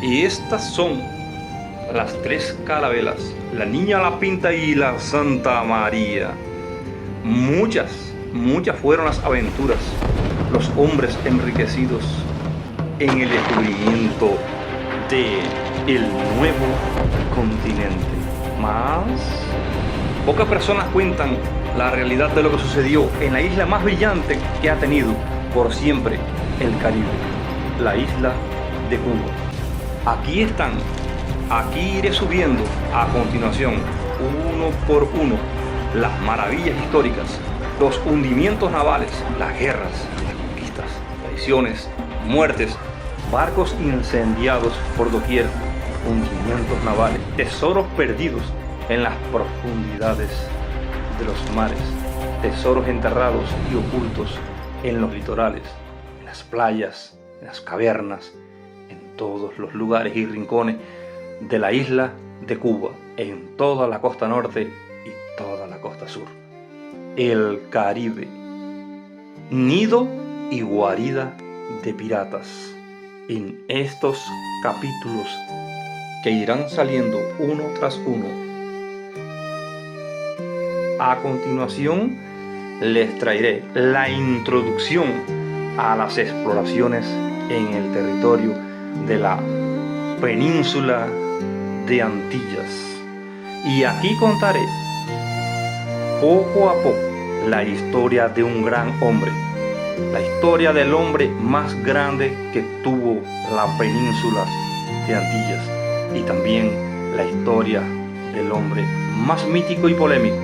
Y estas son las tres carabelas, la Niña La Pinta y la Santa María. Muchas fueron las aventuras, los hombres enriquecidos en el descubrimiento de el nuevo continente. Mas pocas personas cuentan la realidad de lo que sucedió en la isla más brillante que ha tenido por siempre el Caribe, la isla de Cuba. Aquí están, aquí iré subiendo a continuación, uno por uno, las maravillas históricas, los hundimientos navales, las guerras, las conquistas, traiciones, muertes, barcos incendiados por doquier, hundimientos navales, tesoros perdidos en las profundidades de los mares, tesoros enterrados y ocultos en los litorales, en las playas, en las cavernas, en todos los lugares y rincones de la isla de Cuba, en toda la costa norte y toda la costa sur. El Caribe, nido y guarida de piratas. En estos capítulos que irán saliendo uno tras uno, a continuación les traeré la introducción a las exploraciones en el territorio de la península de Antillas. Y aquí contaré poco a poco la historia de un gran hombre, la historia del hombre más grande que tuvo la península de Antillas, y también la historia del hombre más mítico y polémico,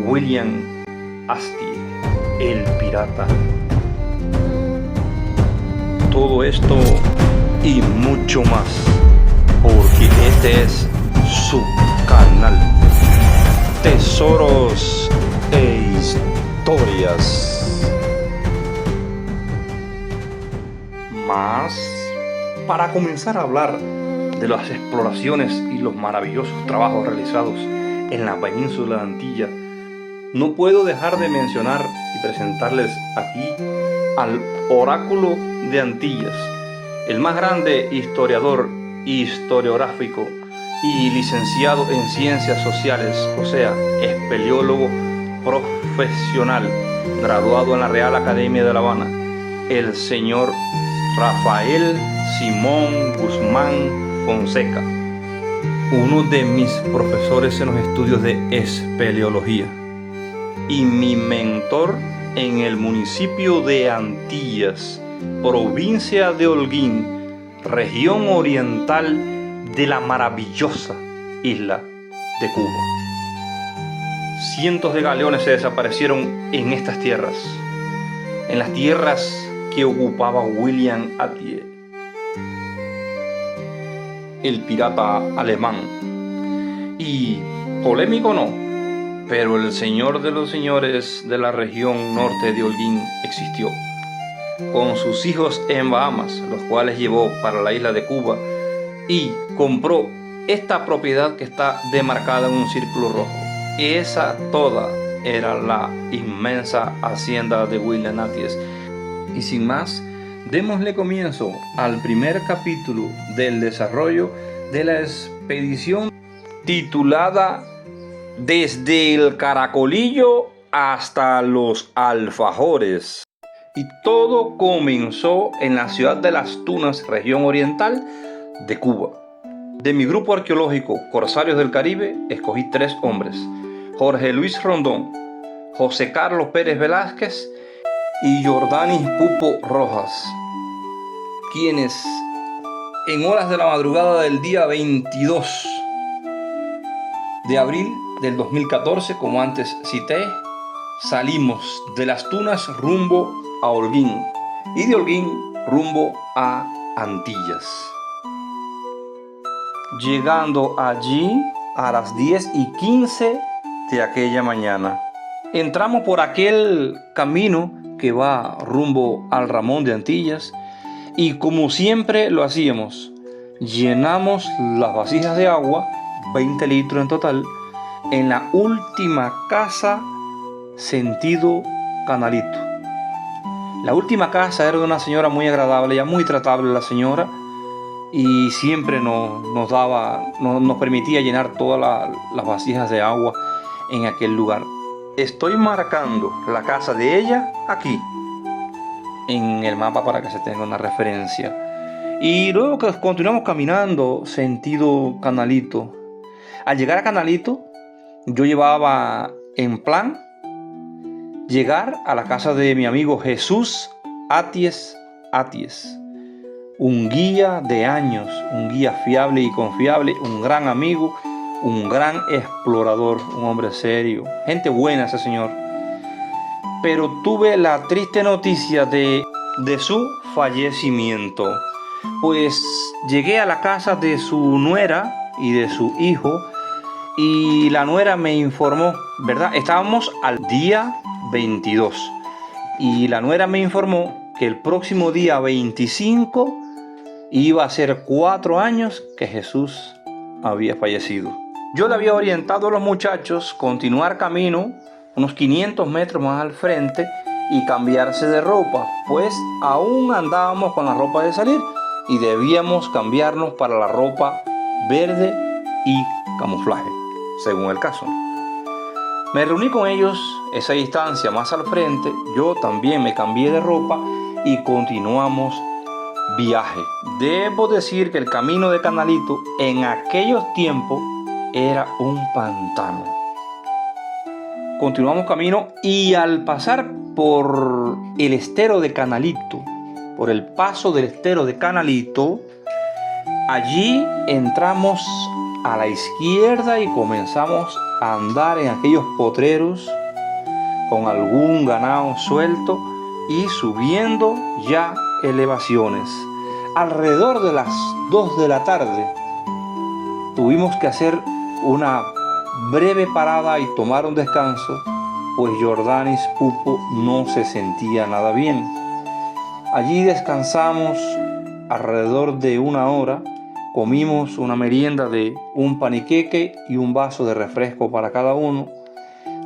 William Astie, el pirata. Todo esto y mucho más, porque este es su canal, Tesoros e Historias. Mas, para comenzar a hablar de las exploraciones y los maravillosos trabajos realizados en la península de Antillas, no puedo dejar de mencionar y presentarles aquí al oráculo de Antillas, el más grande historiador historiográfico y licenciado en ciencias sociales, o sea, espeleólogo profesional, graduado en la Real Academia de La Habana, el señor Rafael Simón Guzmán Fonseca, uno de mis profesores en los estudios de espeleología y mi mentor en el municipio de Antillas, provincia de Holguín, región oriental de la maravillosa isla de Cuba. Cientos de galeones se desaparecieron en estas tierras, en las tierras que ocupaba William Astie, el pirata alemán. Y polémico no, pero el señor de los señores de la región norte de Holguín existió, con sus hijos en Bahamas, los cuales llevó para la isla de Cuba y compró esta propiedad que está demarcada en un círculo rojo. Esa toda era la inmensa hacienda de William Astie. Y sin más, démosle comienzo al primer capítulo del desarrollo de la expedición titulada Desde el Caracolillo hasta los Alfajores. Y todo comenzó en la ciudad de Las Tunas, región oriental de Cuba. De mi grupo arqueológico Corsarios del Caribe, escogí 3 hombres: Jorge Luis Rondón, José Carlos Pérez Velázquez y Jordanis Pupo Rojas, quienes en horas de la madrugada del día 22 de abril del 2014, como antes cité, salimos de Las Tunas rumbo a Holguín y de Holguín rumbo a Antillas, llegando allí a las 10:15 de aquella mañana. Entramos por aquel camino que va rumbo al Ramón de Antillas y, como siempre lo hacíamos, llenamos las vasijas de agua, 20 litros en total, en la última casa sentido Canalito. La última casa era de una señora muy agradable, ya muy tratable la señora, y siempre nos permitía llenar todas las vasijas de agua en aquel lugar. Estoy marcando la casa de ella aquí en el mapa para que se tenga una referencia. Y luego que continuamos caminando sentido Canalito. Al llegar a Canalito, yo llevaba en plan llegar a la casa de mi amigo Jesús Aties, un guía de años, un guía fiable y confiable, un gran amigo, un gran explorador, un hombre serio, gente buena ese señor. Pero tuve la triste noticia de su fallecimiento, pues llegué a la casa de su nuera y de su hijo, y la nuera me informó, ¿verdad? Estábamos al día 22 y la nuera me informó que el próximo día 25 iba a ser 4 años que Jesús había fallecido. Yo le había orientado a los muchachos continuar camino unos 500 metros más al frente y cambiarse de ropa, pues aún andábamos con la ropa de salir y debíamos cambiarnos para la ropa verde y camuflaje, según el caso. Me reuní con ellos esa distancia más al frente, yo también me cambié de ropa y continuamos viaje. Debo decir que el camino de Canalito en aquellos tiempos era un pantano. Continuamos camino y al pasar por el estero de Canalito, por el paso del estero de Canalito, allí entramos a la izquierda y comenzamos a andar en aquellos potreros con algún ganado suelto y subiendo ya elevaciones. Alrededor de las 2 de la tarde tuvimos que hacer una breve parada y tomar un descanso, pues Jordanis Pupo no se sentía nada bien. Allí descansamos alrededor de 1 hora, comimos una merienda de un paniqueque y un vaso de refresco para cada uno.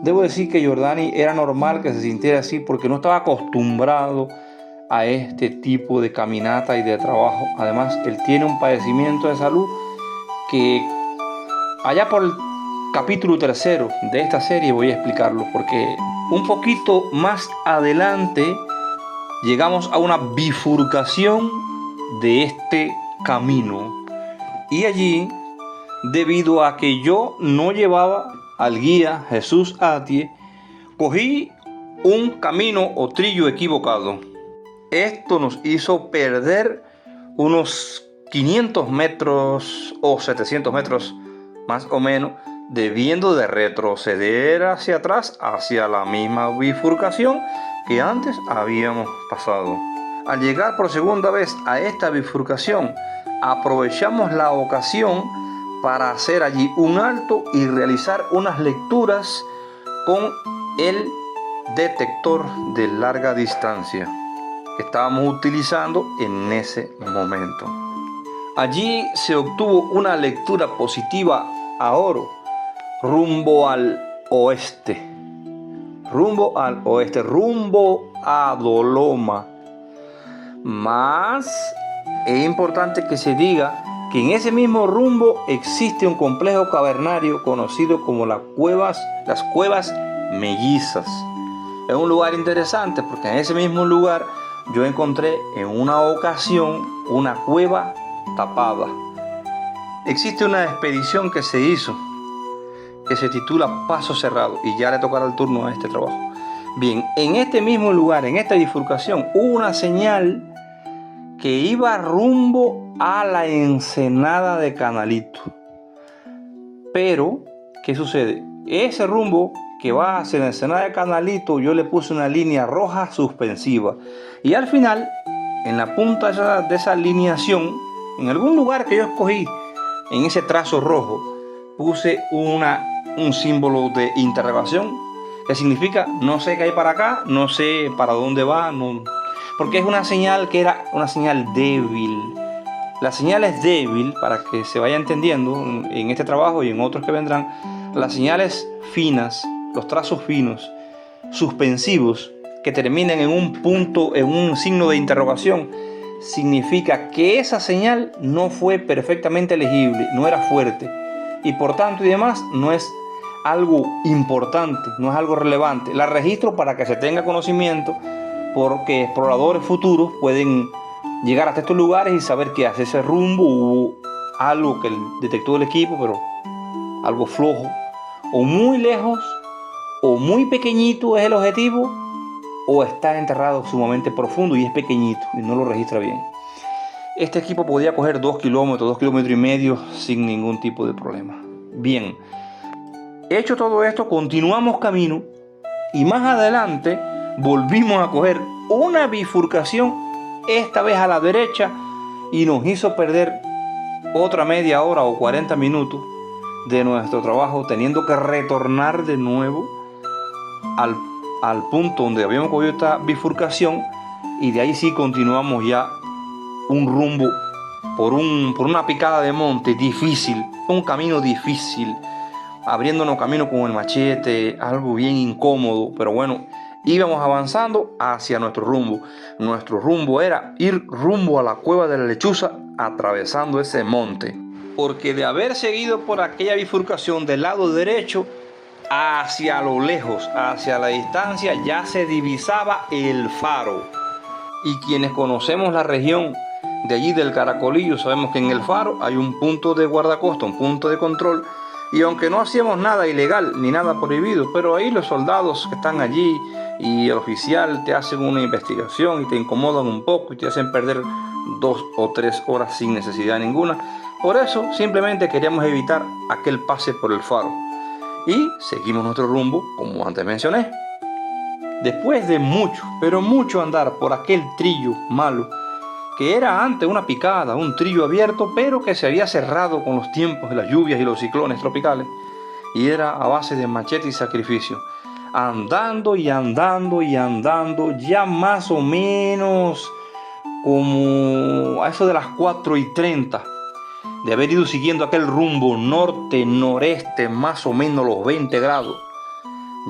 Debo decir que Jordani era normal que se sintiera así porque no estaba acostumbrado a este tipo de caminata y de trabajo. Además, él tiene un padecimiento de salud que allá por el capítulo 3 de esta serie voy a explicarlo, porque un poquito más adelante llegamos a una bifurcación de este camino y allí, debido a que yo no llevaba al guía Jesús Atie, cogí un camino o trillo equivocado. Esto nos hizo perder unos 500 metros o 700 metros más o menos, debiendo de retroceder hacia atrás, hacia la misma bifurcación que antes habíamos pasado. Al llegar por segunda vez a esta bifurcación, aprovechamos la ocasión para hacer allí un alto y realizar unas lecturas con el detector de larga distancia que estábamos utilizando en ese momento. Allí se obtuvo una lectura positiva a oro, rumbo al oeste, rumbo a Doloma. Más es importante que se diga que en ese mismo rumbo existe un complejo cavernario conocido como las cuevas mellizas. Es un lugar interesante porque en ese mismo lugar yo encontré en una ocasión una cueva tapada. Existe una expedición que se hizo que se titula Paso Cerrado y ya le tocará el turno a este trabajo. Bien, en este mismo lugar, en esta bifurcación, hubo una señal que iba rumbo a la ensenada de Canalito. Pero, ¿qué sucede? Ese rumbo que va hacia la ensenada de Canalito, yo le puse una línea roja suspensiva. Y al final, en la punta de esa alineación, en algún lugar que yo escogí, en ese trazo rojo, puse un símbolo de interrogación, que significa no sé qué hay para acá, no sé para dónde va, no, porque es una señal que era una señal débil. La señal es débil, para que se vaya entendiendo en este trabajo y en otros que vendrán. Las señales finas, los trazos finos, suspensivos, que terminan en un punto, en un signo de interrogación, significa que esa señal no fue perfectamente legible, no era fuerte y por tanto y demás no es algo importante, no es algo relevante. La registro para que se tenga conocimiento porque exploradores futuros pueden llegar hasta estos lugares y saber que hacia ese rumbo hubo algo que detectó el equipo, pero algo flojo, o muy lejos, o muy pequeñito es el objetivo, o está enterrado sumamente profundo y es pequeñito y no lo registra bien. Este equipo podía coger 2 kilómetros, 2 kilómetros y medio sin ningún tipo de problema. Bien, hecho todo esto, continuamos camino y más adelante volvimos a coger una bifurcación, esta vez a la derecha, y nos hizo perder otra media hora o 40 minutos de nuestro trabajo, teniendo que retornar de nuevo al punto donde habíamos cogido esta bifurcación, y de ahí sí continuamos ya un rumbo por una picada de monte difícil, un camino difícil, abriéndonos camino con el machete, algo bien incómodo, pero bueno, íbamos avanzando hacia nuestro rumbo. Nuestro rumbo era ir rumbo a la Cueva de la Lechuza, atravesando ese monte, porque de haber seguido por aquella bifurcación del lado derecho, hacia lo lejos, hacia la distancia, ya se divisaba el faro. Y quienes conocemos la región de allí del Caracolillo, sabemos que en el faro hay un punto de guardacosta, un punto de control, y aunque no hacíamos nada ilegal ni nada prohibido, pero ahí los soldados que están allí y el oficial te hacen una investigación y te incomodan un poco y te hacen perder 2 o 3 horas sin necesidad ninguna. Por eso simplemente queríamos evitar aquel pase por el faro y seguimos nuestro rumbo como antes mencioné. Después de mucho, pero mucho andar por aquel trillo malo, que era antes una picada, un trillo abierto, pero que se había cerrado con los tiempos de las lluvias y los ciclones tropicales, y era a base de machete y sacrificio, andando y andando y andando, ya más o menos como a eso de las 4:30, de haber ido siguiendo aquel rumbo norte-noreste, más o menos los 20 grados,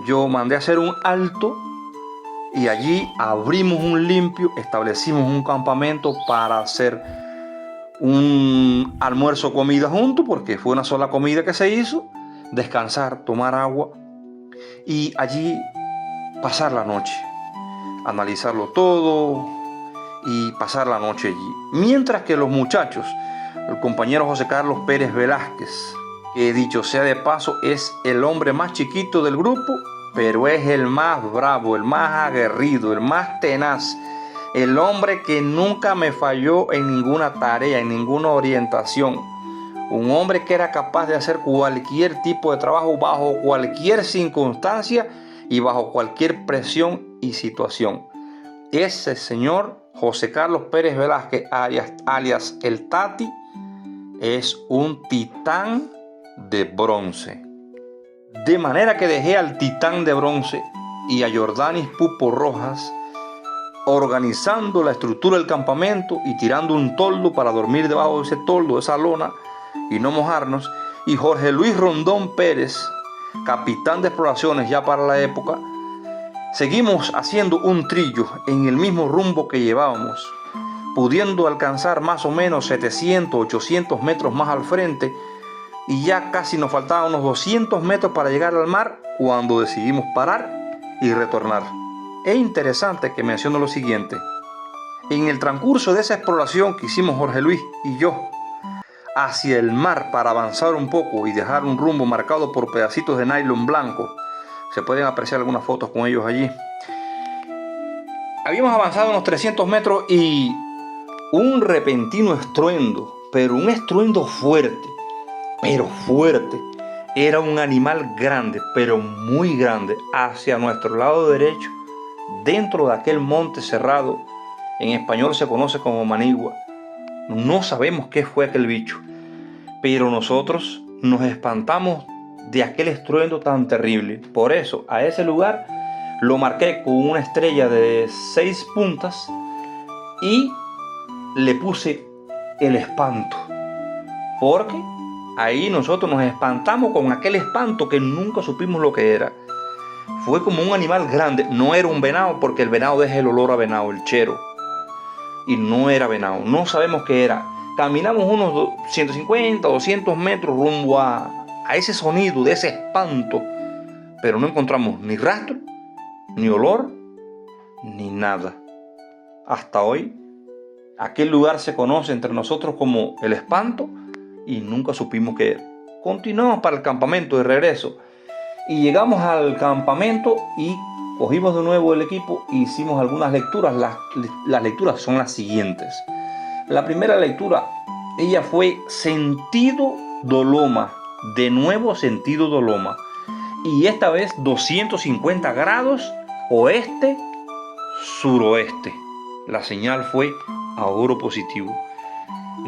yo mandé a hacer un alto y allí abrimos un limpio, establecimos un campamento para hacer un almuerzo comida juntos, porque fue una sola comida que se hizo, descansar, tomar agua y allí pasar la noche, analizarlo todo y pasar la noche allí. Mientras que los muchachos, el compañero José Carlos Pérez Velázquez, que dicho sea de paso es el hombre más chiquito del grupo, pero es el más bravo, el más aguerrido, el más tenaz, el hombre que nunca me falló en ninguna tarea, en ninguna orientación. Un hombre que era capaz de hacer cualquier tipo de trabajo bajo cualquier circunstancia y bajo cualquier presión y situación. Ese señor José Carlos Pérez Velázquez, alias el Tati, es un titán de bronce. De manera que dejé al titán de bronce y a Jordanis Pupo Rojas organizando la estructura del campamento y tirando un toldo para dormir debajo de ese toldo, de esa lona, y no mojarnos, y Jorge Luis Rondón Pérez, capitán de exploraciones ya para la época, seguimos haciendo un trillo en el mismo rumbo que llevábamos, pudiendo alcanzar más o menos 700, 800 metros más al frente, y ya casi nos faltaban unos 200 metros para llegar al mar cuando decidimos parar y retornar. Es interesante que menciono lo siguiente. En el transcurso de esa exploración que hicimos Jorge Luis y yo hacia el mar para avanzar un poco y dejar un rumbo marcado por pedacitos de nylon blanco, se pueden apreciar algunas fotos con ellos allí. Habíamos avanzado unos 300 metros y un repentino estruendo, pero un estruendo fuerte, pero fuerte. Era un animal grande, pero muy grande, hacia nuestro lado derecho, dentro de aquel monte cerrado. En español se conoce como manigua. No sabemos qué fue aquel bicho, pero nosotros nos espantamos de aquel estruendo tan terrible. Por eso a ese lugar lo marqué con una estrella de 6 puntas y le puse el espanto, porque ahí nosotros nos espantamos con aquel espanto que nunca supimos lo que era. Fue como un animal grande, no era un venado, porque el venado deja el olor a venado, el chero. y no era venado. No sabemos qué era. Caminamos unos 150, 200 metros rumbo a ese sonido, de ese espanto, pero no encontramos ni rastro, ni olor, ni nada. Hasta hoy, aquel lugar se conoce entre nosotros como El Espanto y nunca supimos qué era. Continuamos para el campamento de regreso y llegamos al campamento y cogimos de nuevo el equipo e hicimos algunas lecturas. Las lecturas son las siguientes. La primera lectura, ella fue Sentido Doloma, de nuevo Sentido Doloma, y esta vez 250 grados oeste-suroeste. La señal fue a oro positivo.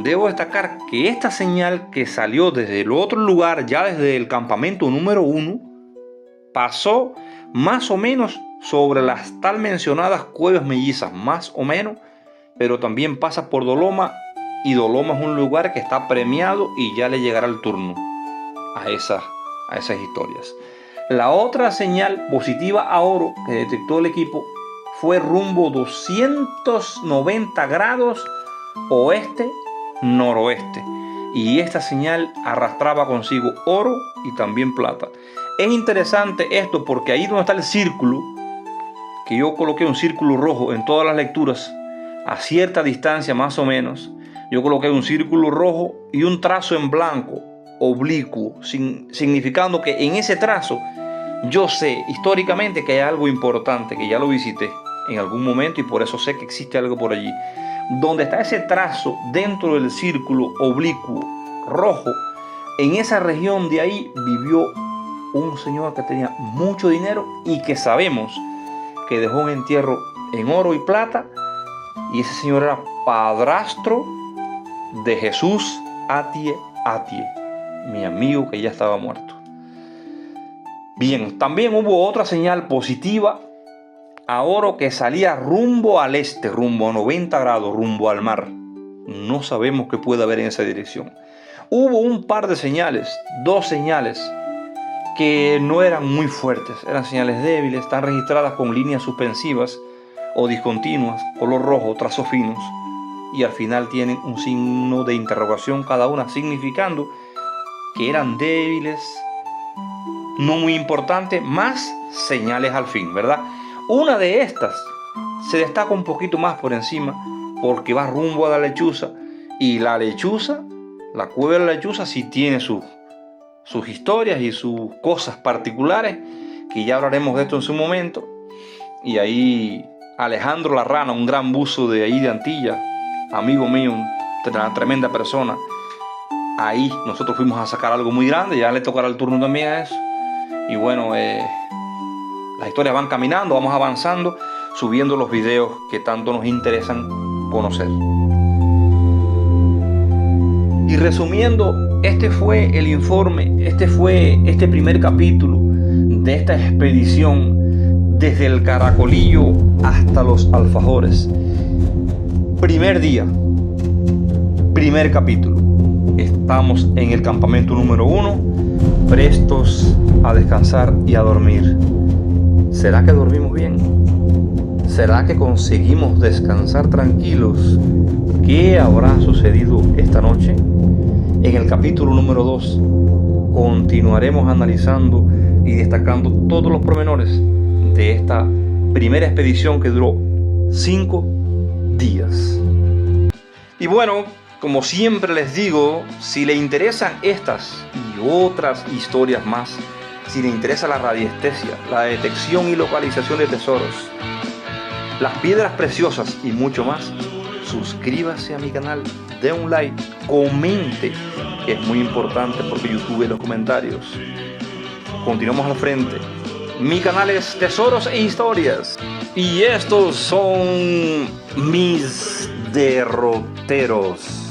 Debo destacar que esta señal que salió desde el otro lugar, ya desde el campamento número 1, pasó más o menos sobre las tal mencionadas cuevas mellizas, más o menos, pero también pasa por Doloma, y Doloma es un lugar que está premiado y ya le llegará el turno a esas historias. La otra señal positiva a oro que detectó el equipo fue rumbo 290 grados oeste-noroeste, y esta señal arrastraba consigo oro y también plata. Es interesante esto porque ahí donde está el círculo, que yo coloqué un círculo rojo en todas las lecturas, a cierta distancia más o menos, yo coloqué un círculo rojo y un trazo en blanco, oblicuo, significando que en ese trazo yo sé históricamente que hay algo importante, que ya lo visité en algún momento y por eso sé que existe algo por allí. Donde está ese trazo dentro del círculo oblicuo rojo, en esa región de ahí vivió un señor que tenía mucho dinero y que sabemos que dejó un entierro en oro y plata, y ese señor era padrastro de Jesús Atie, mi amigo que ya estaba muerto. Bien, también hubo otra señal positiva a oro que salía rumbo al este, rumbo a 90 grados, rumbo al mar. No sabemos qué puede haber en esa dirección. Hubo un par de señales, 2 señales, que no eran muy fuertes, eran señales débiles, están registradas con líneas suspensivas o discontinuas, color rojo, trazos finos, y al final tienen un signo de interrogación cada una, significando que eran débiles, no muy importantes, más señales al fin, ¿verdad? Una de estas se destaca un poquito más por encima porque va rumbo a la lechuza, y la lechuza, la cueva de la lechuza, sí tiene sus historias y sus cosas particulares, que ya hablaremos de esto en su momento. Y ahí Alejandro La Rana, un gran buzo de ahí de Antilla, amigo mío, una tremenda persona, ahí nosotros fuimos a sacar algo muy grande, ya le tocará el turno también a eso. Y bueno, las historias van caminando, vamos avanzando, subiendo los videos que tanto nos interesan conocer. Y resumiendo, este fue el informe, este primer capítulo de esta expedición desde el Caracolillo hasta los Alfajores. Primer día, primer capítulo. Estamos en el campamento número 1, prestos a descansar y a dormir. ¿Será que dormimos bien? ¿Será que conseguimos descansar tranquilos? ¿Qué habrá sucedido esta noche? En el capítulo número 2 continuaremos analizando y destacando todos los pormenores de esta primera expedición que duró 5 días. Y bueno, como siempre les digo, si le interesan estas y otras historias más, si le interesa la radiestesia, la detección y localización de tesoros, las piedras preciosas y mucho más, suscríbase a mi canal, dé un like, comente, que es muy importante porque YouTube ve los comentarios. Continuamos al frente. Mi canal es Tesoros e Historias, y estos son mis derroteros.